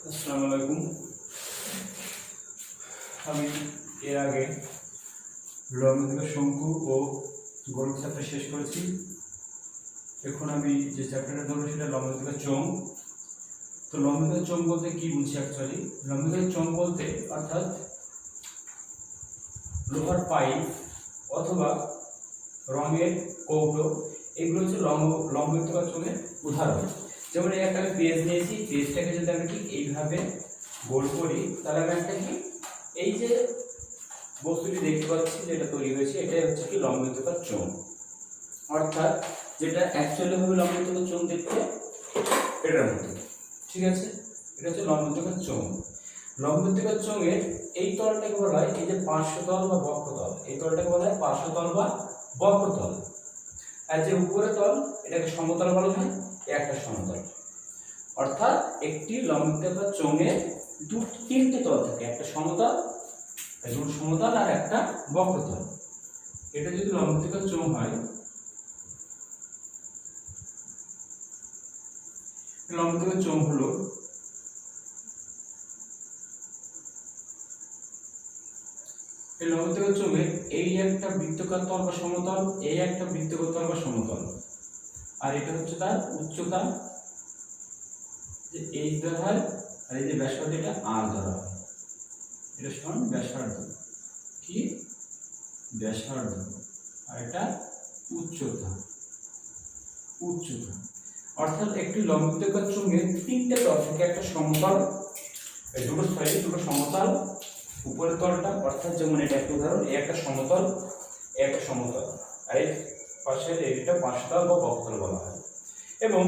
আসসালামু আলাইকুম। আমি এর আগে লম্বিত শঙ্কু ও গোলক চ্যাপ্টার শেষ করেছি। এখন আমি যে চ্যাপ্টারটা ধরবো সেটা লম্বিত চোঙ। তো লম্বিত চোঙ বলতে কি বুঝি? অ্যাকচুয়ালি লম্বিত চোঙ বলতে অর্থাৎ লোহার পাইপ অথবা রঙের কৌটো, এগুলো হচ্ছে লম্বিত চোঙের উদাহরণ। যেমন এই একটা আমি পেজ নিয়েছি, পেজটাকে যদি আমি ঠিক এইভাবে গোল করি তাহলে আমি একটা কি এই যে বস্তুটি দেখতে পাচ্ছি যেটা তৈরি হয়েছে এটাই হচ্ছে কি লম্বিতকার চোঙ। অর্থাৎ যেটা অ্যাকচুয়ালি হবে লম্বিতকার চোঙ দেখতে এটার মতো, ঠিক আছে? এটা হচ্ছে লম্বিতকার চোঙ। লম্বিতকার চোঙের এই তলটাকে বলা হয় এই যে পার্শ্বতল বা বক্ষতল, এই তলটাকে বলা হয় পার্শ্বতল বা বক্ষতল। আর যে উপরের তল এটাকে সমতল বলা হয়, একটা সমতল। অর্থাৎ একটি লম্বিতকার চোঙের তিনটে তল থাকে, একটা সমতল, দুটো সমতল আর একটা বক্রতল। এটা যদি লম্বিতকার চোঙ হয়, লম্বিতকার চোঙ হলো এই লম্বিতকার চোঙের এই একটা বৃত্তাকার তল বা সমতল, এই একটা বৃত্তাকার তল বা সমতল, আর এটা হচ্ছে তার উচ্চতা, যে এইচ ধরা হয়, আর এই যে ব্যাসার্ধ এটা আর ধরা হয়। এটা সমান ব্যাসার্ধ, কি ব্যাসার্ধ, আর এটা উচ্চতা। অর্থাৎ একটি লম্বিতকার চোঙের তিনটে তল থাকে, একটা সমতল, এই দুটো সাইডে দুটো সমতল, উপরের তলটা অর্থাৎ যেমন এটা একটা উদাহরণ, এই একটা সমতল, এই একটা সমতল, আর এই পাশের এইটা পার্শ্বতল বা বক্ষতল বলা হয়। এবং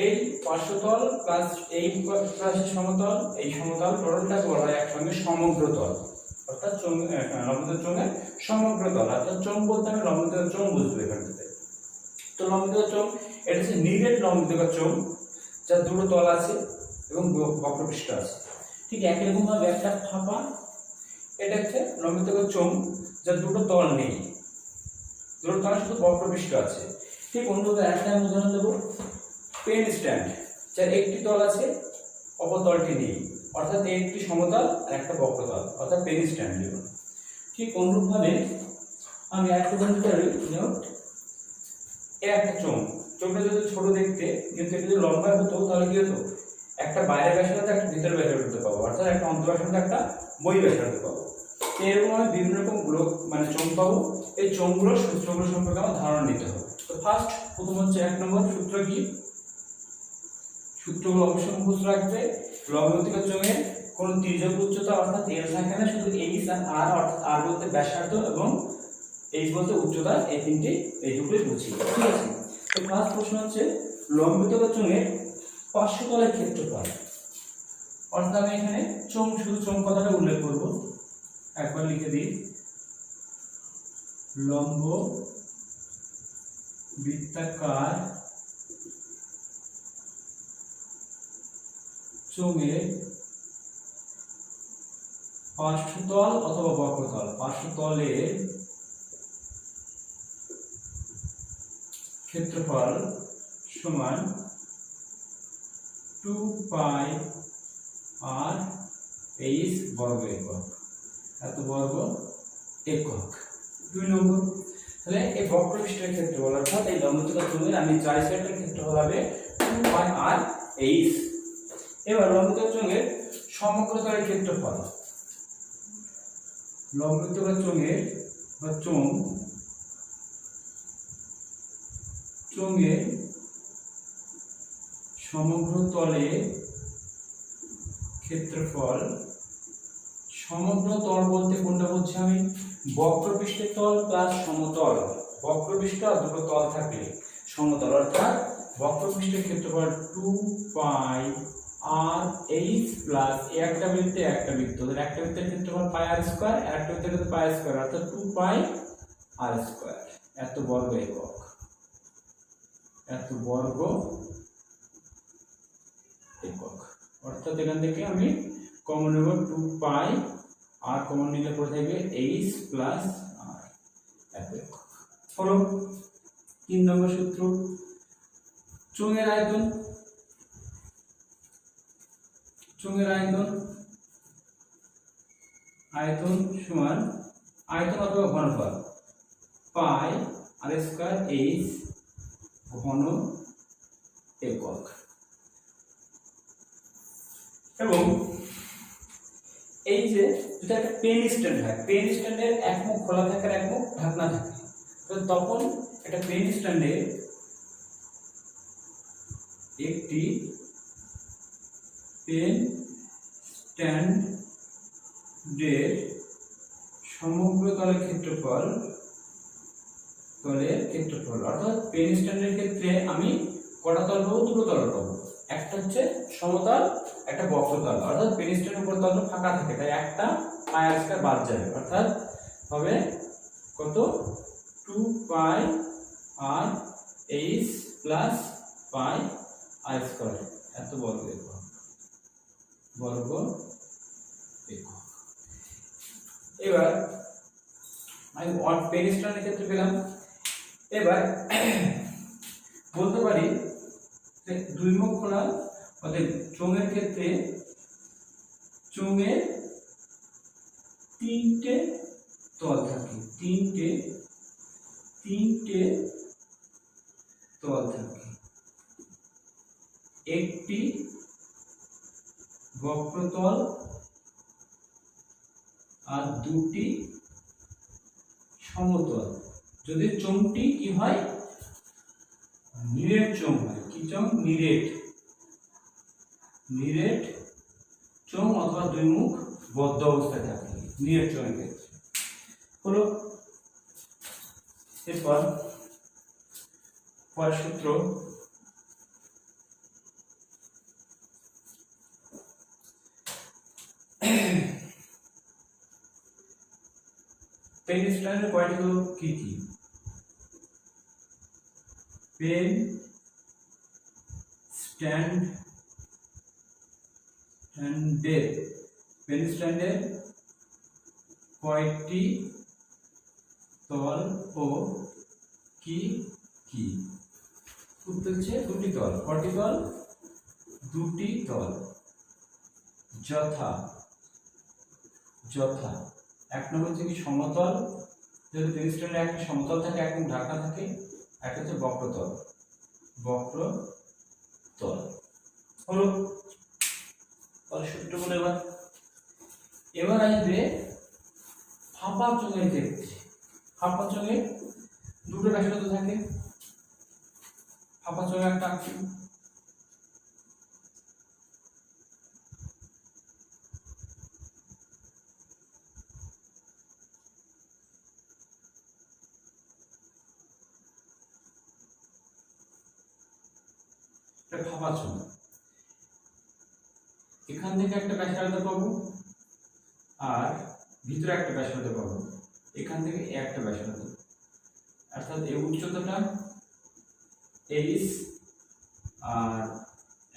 এই পার্শ্বতল প্লাস এই প্লাস সমতল, এই সমতল টোটালটাকে বলা হয় একসঙ্গে সমগ্র তল। অর্থাৎ লম্বিত চোঙের সমগ্র তল। অর্থাৎ চোঙ বলতে আমি লম্বিতকার চোঙ বুঝবো এখান থেকে। তো লম্বিতকার চোঙ এটা হচ্ছে নিরেট লম্বিতকার চোঙ, যার দুটো তল আছে এবং বক্রপৃষ্ঠ আছে। ঠিক একই রকম ভাবে একটা ফাঁপা, এটা হচ্ছে লম্বিতকার চোঙ যার দুটো তল নেই, দুটো তলে শুধু বক্রপৃষ্ঠ আছে। ঠিক অন্যভাবে একটা উদাহরণ দেবো, পেন স্ট্যান্ড, যার একটি তল আছে অপর তলটি নেই, অর্থাৎ একটি সমতল আর একটা বক্রতল, অর্থাৎ পেন স্ট্যান্ড যেমন। ঠিক অনুরূপভাবে আমি একটা উদাহরণ দিতে পারি, একটা চোঙটা যদি ছোট দেখতে কিন্তু এটা যদি লম্বা হতো তাহলে কি হতো, একটা বাইরের ব্যাসার্ধ একটা ভিতরের ব্যাসার্ধ পাবো, অর্থাৎ একটা অন্তঃব্যাসার্ধ একটা বহিঃ ব্যাসার্ধ পাবো। তো এরকম আমি বিভিন্ন রকম চোঙ পাবো। এই চোঙগুলোর সূত্রগুলো সম্পর্কে আমার ধারণা নিতে হবে। তো প্রথম হচ্ছে 1 নম্বর সূত্র কি, সূত্রগুলো অবশ্যই মুখস্থ রাখবে। লম্বিতকার চোঙের কোন তির্যক উচ্চতা অর্থাৎ এল থাকে না, শুধু এইচ আর আর, অর্থাৎ আর বলতে ব্যাসার্ধ এবং এইচ বলতে উচ্চতা, এই তিনটে এই দুটোই বুঝি, ঠিক আছে? তো ফার্স্ট প্রশ্ন হচ্ছে লম্বিতকার চোঙের পার্শ্বতলের ক্ষেত্রফল। অর্থাৎ আমি এখানে শুধু চোঙ কথাটা উল্লেখ করব, একবার লিখে দিই, লম্ব বৃত্তাকার চোঙের পার্শ্বতল অথবা বক্রতল, পার্শ্বতলের ক্ষেত্রফল সমান 2 পাই আর এইচ বর্গ একক, এত বর্গ একক। 2 নম্বর, তাহলে এই বক্রপৃষ্ঠের ক্ষেত্রফল অর্থাৎ এই লম্বিতকার চোঙের আমি ট্রাইসেক্টরের ক্ষেত্রফল হবে 2 পাই আর এইচ। এবার লম্বিতকার চোঙের সমগ্র তলের ক্ষেত্রফল, লম্বিতকার চোঙের বা চোঙের সমগ্র তলের ক্ষেত্রফল, সমগ্র তল বলতে কোনটা বলছি আমি, বক্রপৃষ্ঠের তল প্লাস সমতল, বক্রপৃষ্ঠ আর দুটো তল থাকলে সমতল, অর্থাৎ বক্রপৃষ্ঠের ক্ষেত্রফল 2 পাই আর এইচ প্লাস একটা বৃত্তে একটা বৃত্ত, একটা বৃত্তের ক্ষেত্রফল পাই আর স্কয়ার, আর একটা বৃত্তের ক্ষেত্রফল পাই স্কয়ার, অর্থাৎ 2 পাই আর স্কয়ার, এত বর্গ একক, এত বর্গ একক। অর্থাৎ এখান থেকে আমি কমন নেব 2 পাই আর কমন নিলে পড়ে থাকবে এইচ প্লাস আর, এত একক। ফলো 3 নম্বর সূত্র, চোঙের আয়তন চোঙের আয়তন সমান আয়তন অথবা ঘনফল পাই আর স্কয়ার এইচ ঘন একক। এবং এই যে যদি একটা পেন স্ট্যান্ড হয়, পেন স্ট্যান্ডের এক মুখ খোলা থাকে আর এক মুখ ঢাকনা থাকে, তো তখন একটা পেন স্ট্যান্ডে একটি পেন স্ট্যান্ডের সমগ্র তলের ক্ষেত্রফল অর্থাৎ পেন স্ট্যান্ডের ক্ষেত্রে আমি কটা তল পাবো? দুটো তল পাবো, একটা হচ্ছে সমতল, একটা বক্রতল। অর্থাৎ পেন স্ট্যান্ডের উপর তল ফাঁকা থাকে, তাই একটা পাই আর স্কয়ার বাদ যাবে, অর্থাৎ হবে কত? 2 পাই আর এইচ প্লাস পাই আর স্কয়ার, এত বর্গ একক। এবার আমি পেন স্ট্যান্ডের ক্ষেত্রে পেলাম। এবার বলতে পারি যে দুই মুখ খোলা, অর্থাৎ চোঙের ক্ষেত্রে চোঙের তিনটে তল থাকে, তিনটে তল থাকে, একটি বক্রতল আর দুটি সমতল। যদি চোঙটি কি হয়? নিরেট চোঙ হয়। কি চোঙ? নিরেট চোঙ অথবা দুই মুখ বদ্ধ অবস্থায় থাকে নিরেট চোঙের ক্ষেত্রে। হলো এরপর পরের সূত্র, পেন স্ট্যান্ডের কয়টি কি কি? পেন স্ট্যান্ডের কয়টি তল ও কি কি? উত্তর হচ্ছে দুটি তল। কয়টি তল? দুটি তল। যথা এক নম্বর হচ্ছে কি সমতল, যদি পেন স্ট্যান্ডে একটা সমতল থাকে, এক মুখ ঢাকা থাকে, একটা হচ্ছে বক্রতল। হলো সূত্রগুলো। এবার আসবে ফাঁপা চোঙের ক্ষেত্রে। ফাঁপা চোঙে দুটো ব্যাসার্ধ থাকে। ফাঁপা চোঙে একটা আঁকি, ফাঁপা চোঙ। এখান থেকে একটা ব্যাসার্ধ পাবো আর ভিতরে একটা ব্যাসার্ধ পাবো, এখান থেকে একটা ব্যাসার্ধ, অর্থাৎ এই উচ্চতাটা এইচ আর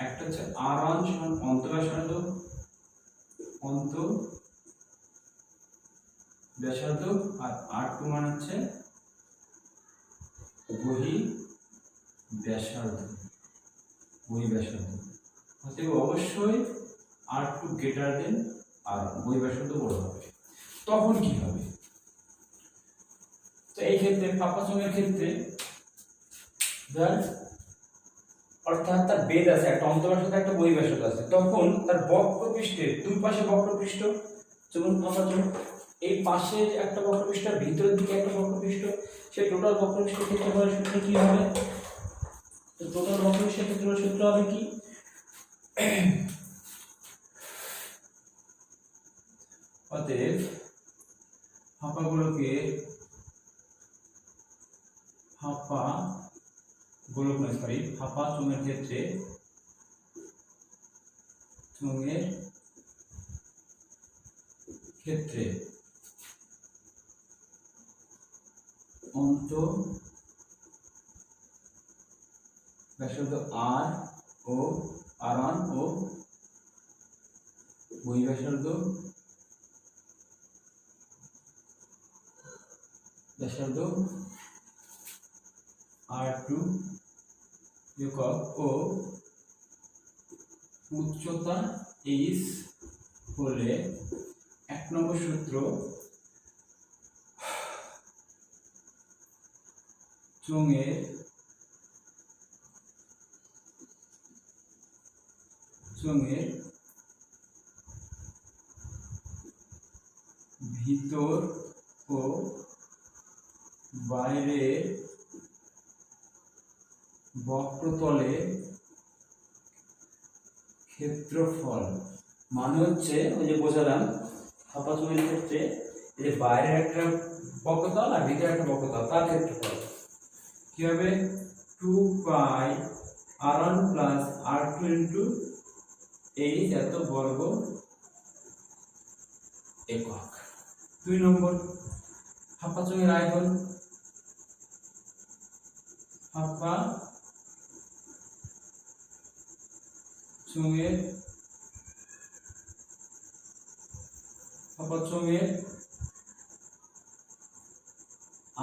একটা হচ্ছে R1 সমান অন্তঃব্যাসার্ধ আর R2 মানে হচ্ছে বহিঃব্যাসার্ধ। অতএব অবশ্যই R2 গ্রেটার দেন আর বহিঃব্যাসার্ধ বড় হবে। তখন কি হবে? তো এই ক্ষেত্রে ফাঁপা চোঙের ক্ষেত্রে অর্থাৎ তার বেদ আছে, একটা অন্তঃব্যাসার্ধ একটা বহিঃব্যাসার্ধ আছে, তখন তার বক্রপৃষ্ঠের দুই পাশে বক্রপৃষ্ঠ, যেমন ফাঁপা চোঙ এই পাশে একটা বক্রপৃষ্ঠ আর ভিতরের দিকে একটা বক্রপৃষ্ঠ, সেই টোটাল বক্রপৃষ্ঠের ক্ষেত্রফলের সূত্র কি হবে? তো টোটাল বক্রপৃষ্ঠের ক্ষেত্রফলের সূত্র হবে কি? অতএব ফাঁপা চোঙের ক্ষেত্রে অন্তঃব্যাসার্ধ R ও R1 ও বহিঃব্যাসার্ধ R2 একক ও উচ্চতা h হলে 1 নম্বর সূত্র চোঙের ভিতর ও বাইরের বক্রতলে ক্ষেত্রফল মানে হচ্ছে ওই যে বোঝালাম ফাঁপা চোঙের ক্ষেত্রে এই যে বাইরের একটা বক্রতল আর ভিতরে একটা বক্রতল তার ক্ষেত্রফল কি হবে 2 পাই r1 plus r2 into h এত বর্গ একক। 2 নম্বর ফাঁপা চোঙের আয়তন ফাঁপা চোঙের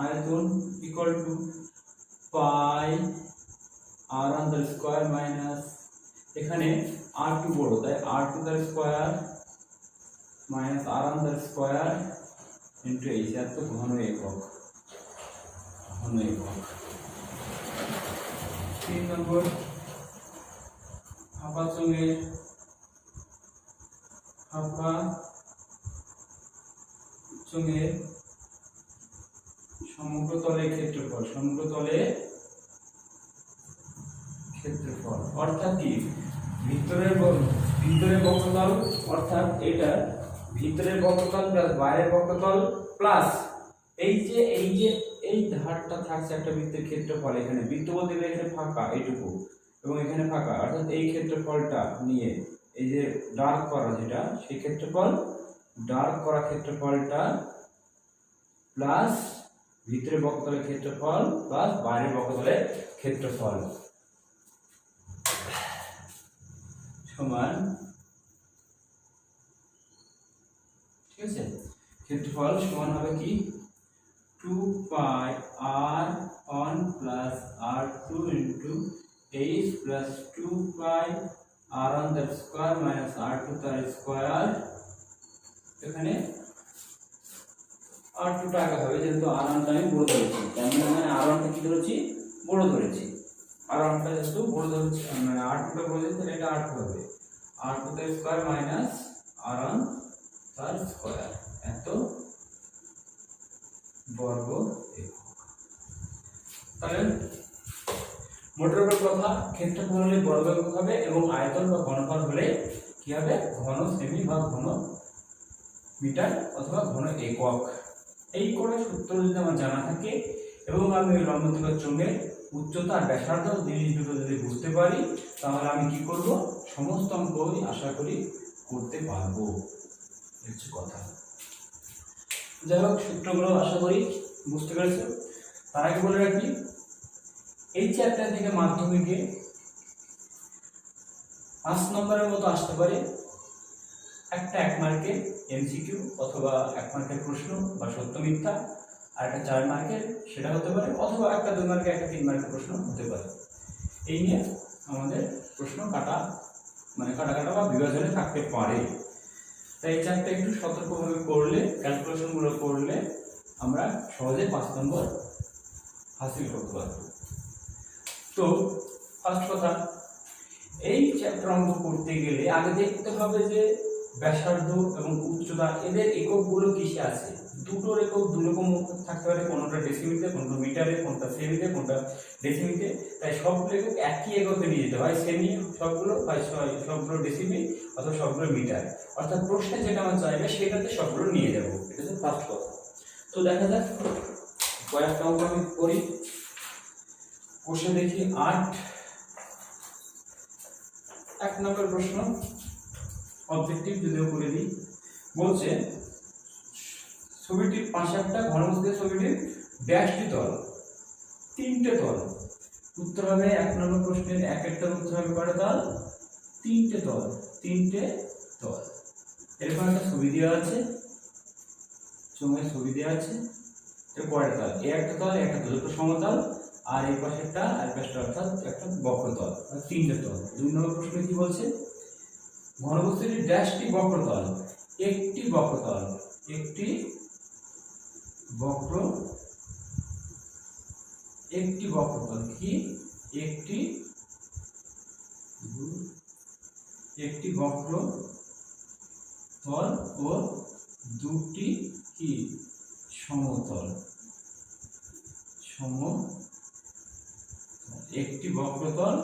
আয়তন ইকুয়াল টু পাই r1 তার স্কয়ার মাইনাস এখানে r2 বড় তাই r2 তার স্কয়ার মাইনাস r1 তার স্কয়ার ইনটু h এত ঘন একক। 3 নম্বর ফাঁপা চোঙের সমগ্র তলের ক্ষেত্রফল অর্থাৎ কি ভিতরের বক্রতল অর্থাৎ এটা ভিতরের বক্রতল প্লাস বাইরের বক্রতল প্লাস এই ধারটা থাকছে একটা বৃত্তের ক্ষেত্রফল। এখানে বৃত্ত বলতে গেলে এখানে ফাঁকা এইটুকু এবং এখানে ফাঁকা অর্থাৎ এই ক্ষেত্রফলটা নিয়ে এই যে ডার্ক করা যেটা সেই ক্ষেত্রফলটা প্লাস ভিতরের বক্রতলের ক্ষেত্রফল প্লাস বাইরের বক্রতলের ক্ষেত্রফল সমান ঠিক আছে। ক্ষেত্রফল সমান হবে কি 2 পাই r1 plus r2 into h plus 2 পাই r1 তার স্কয়ার মাইনাস r2 তার স্কয়ার এখানে r2 টাকা হবে যেহেতু r1 টা আমি বড় ধরেছি তার মানে r1 টা কি ধরেছি বড় ধরেছি r1 টা যেহেতু বড় ধরেছি মানে r2 টা বড় ধরেছি তাহলে এটা r2 হবে r2 তার স্কয়ার মাইনাস r1 তার স্কয়ার এত বর্গ একক। তাহলে মোটের উপর কথা ক্ষেত্রফল হলে বর্গ একক হবে এবং আয়তন বা ঘনফল হলে কি হবে ঘন সেমি বা ঘন মিটার অথবা ঘন একক। এই করে সূত্র যদি আমার জানা থাকে এবং আমি ওই লম্বদ্বিখণ্ডক চোঙের উচ্চতা আর ব্যাসার্ধ জিনিস দুটো যদি বুঝতে পারি তাহলে আমি কি করব সমস্ত অঙ্কই আশা করি করতে পারবো হচ্ছে কথা। যাই হোক সূত্রগুলো আশা করি বুঝতে পেরেছো। তার আগে বলে রাখি এই চ্যাপ্টার থেকে মাধ্যমিকে 5 নম্বরের মতো আসতে পারে একটা 1 মার্কের এমসিকিউ অথবা 1 মার্কের প্রশ্ন বা সত্য মিথ্যা আর একটা 4 মার্কের সেটা হতে পারে অথবা একটা 2 মার্কের একটা 3 মার্কের প্রশ্ন হতে পারে। এই নিয়ে আমাদের প্রশ্ন কাটা বা বিভাজনে থাকতে পারে। তাই এই চ্যাপ্টারটা একটু সতর্কভাবে করলে ক্যালকুলেশনগুলো করলে আমরা সহজে 5 নম্বর হাসিল করতে পারবো। তো ফার্স্ট কথা এই চ্যাপ্টার অঙ্ক করতে গেলে আগে দেখতে হবে যে ব্যাসার্ধ এবং উচ্চতা এদের এককগুলো কিসে আছে। দুটোর একক দুই রকম থাকতে পারে, কোনটা ডেসিমিটারে কোনটা মিটারে কোনটা সেমিতে কোনটা ডেসিমিতে। তাই সবগুলো একক একই এককে নিয়ে যেতে হয়, সেমি সবগুলো হয় সবগুলো ডেসিমি অথবা সবগুলো মিটার। অর্থাৎ প্রশ্নে যেটা আমার চাইবে সেটাতে সবগুলো নিয়ে যাবো, এটা হচ্ছে ফার্স্ট কথা। তো দেখা যাক কয়েকটা অঙ্ক আমি করি। কোশ্চেন দেখি 8 1 নম্বর প্রশ্ন অবজেক্টিভ যদিও করে দিই। বলছে ছবিটির পাশে একটা ঘনবস্তুর ছবিটির ড্যাশটি তল, 3টে তল। উত্তর হবে 1 নম্বর প্রশ্নের এক একটার উত্তর হবে কয়টা তল? 3টে তল, 3টে তল। এরকম একটা ছবি দেওয়া আছে, চোঙের ছবি দেওয়া আছে, এটা কয়টা তল? একটা তল একটা তল, দুটো সমতল আর এই পাশেরটা আর পাশটা অর্থাৎ একটা বক্রতল, 3টে তল। 2 নম্বর প্রশ্নে কি বলছে ঘনবস্তুটির ড্যাশটি বক্রতল, একটি বক্রতল, একটি বক্রতল কি একটি বক্রতল ও দুটি কি সমতল, একটি বক্রতল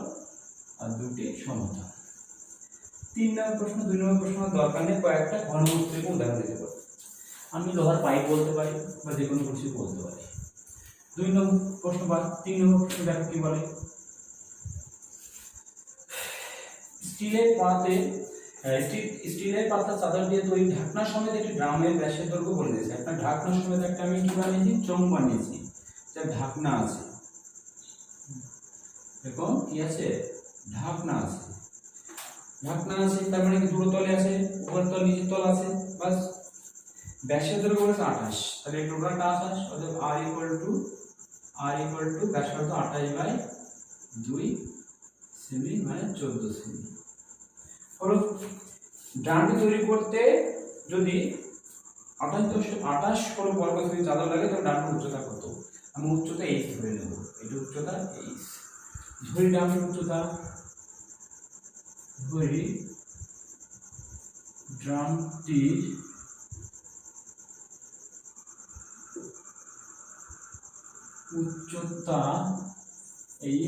আর দুটি সমতল। 3 নম্বর প্রশ্ন, 2 নম্বর প্রশ্ন দরকার নেই, কয়েকটা ঘনবস্তুর উদাহরণ দিতে পারি। আমি লোহার পাইপ বলতে পারি বা যে কোনো কিছু বলতে পারি। 2 নম্বর প্রশ্ন বা 3 নম্বর প্রশ্ন দেখো কি বলে। স্টিলের পাতলা চাদর দিয়ে তৈরি ঢাকনা সমেত একটি ড্রামের ব্যাসের দৈর্ঘ্য বলে দিয়েছে। একটা ঢাকনা সমেত একটা আমি কি বানিয়েছি, চোঙ বানিয়েছি, যার ঢাকনা আছে, এরকম কি আছে, ঢাকনা আছে, তার মানে কি দুটো তলে আছে, উপরের তল নিচের তল আছে, বাস। ব্যাসের দৈর্ঘ্য বলেছে 28, তাহলে এই টোটালটা 28, অতএব r ইকুয়াল টু ব্যাসার্ধ 28/2 সেমি মানে 14 সেমি। হলো ড্রামটি তৈরি করতে যদি 28 হলো বর্গ সেমি চাদর লাগে, তাহলে ড্রামটির উচ্চতা কত? আমি উচ্চতা h ধরে নেব, এটা উচ্চতা h ধরি, ড্রামটির উচ্চতা ড্রামটির উচ্চতা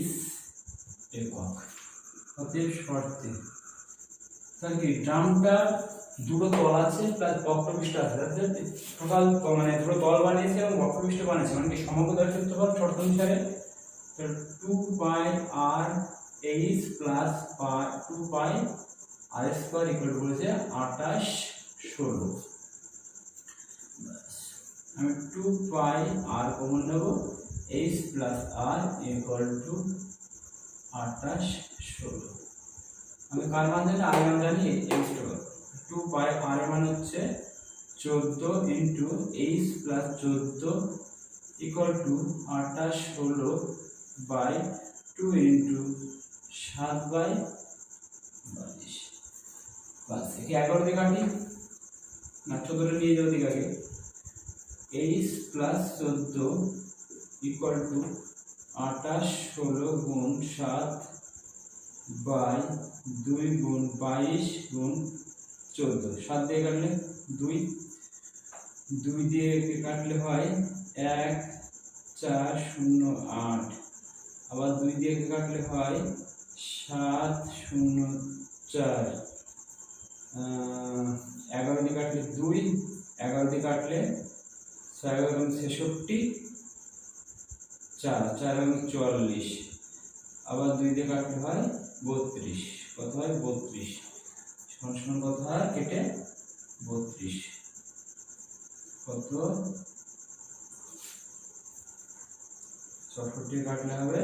h একক। অতএব শর্তে তাহলে কি ড্রামটা দুটো তল আছে প্লাস বক্রপৃষ্ঠ আছে, টোটাল মানে দুটো তল বানিয়েছে এবং বক্রপৃষ্ঠ বানিয়েছে, মানে কি সমগ্র দৈর্ঘ্য ক্ষেত্রফল শর্ত অনুসারে 2 পাই r h plus 2 pi r square equal to বলেছে 28 16। আমি 2 পাই r কমন নেব, h plus r equal to 28 16। আমি কার মান জানি, r মান জানি, h তো 2 পাই r এর মান হচ্ছে 14 into h plus 14 equal to 28 16 by 2 into 7/22। বাস একে 11 দিয়ে কাটি না, 14 নিয়ে যাও দিকে আগে। h প্লাস 14 ইকুয়াল টু 28 16 গুণ 7 বাই 2 গুণ 22 গুণ 14, 7 দিয়ে কাটলে 2 দিয়ে কাটলে হয় 1 4 0 8, আবার 2 দিয়ে কাটলে হয় 7 0 4, 11 দিয়ে কাটলে 2, 11 দিয়ে কাটলে 6 এবং 66, 4 4 এবং 44, আবার 2 দিয়ে কাটলে হয় 32, কত হয় 32, সমান কত হয় কেটে 32, কত 64 কাটলে হবে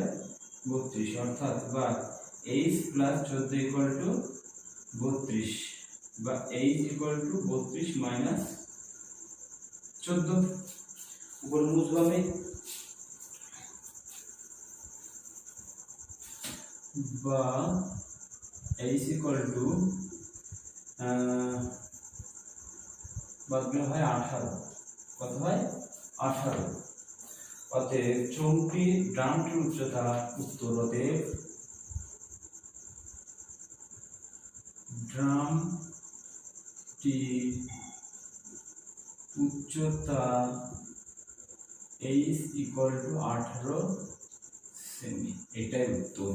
32, অর্থাৎ বা h প্লাস 14 ইকুয়াল টু 32 বা h ইকুয়াল টু 32 মাইনাস 14। উপর মুছবো আমি, বা h ইকুয়াল টু বাদগুলো হয় 18, কত হয় 18। অতএব চৌকি ড্রামটির উচ্চতা, উত্তর অতএব ড্রামটির উচ্চতা h ইকুয়াল টু 18 সেমি, এটাই উত্তর।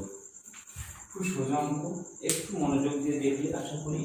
খুব সোজা অঙ্ক, একটু মনোযোগ দিয়ে দেখলে আশা করি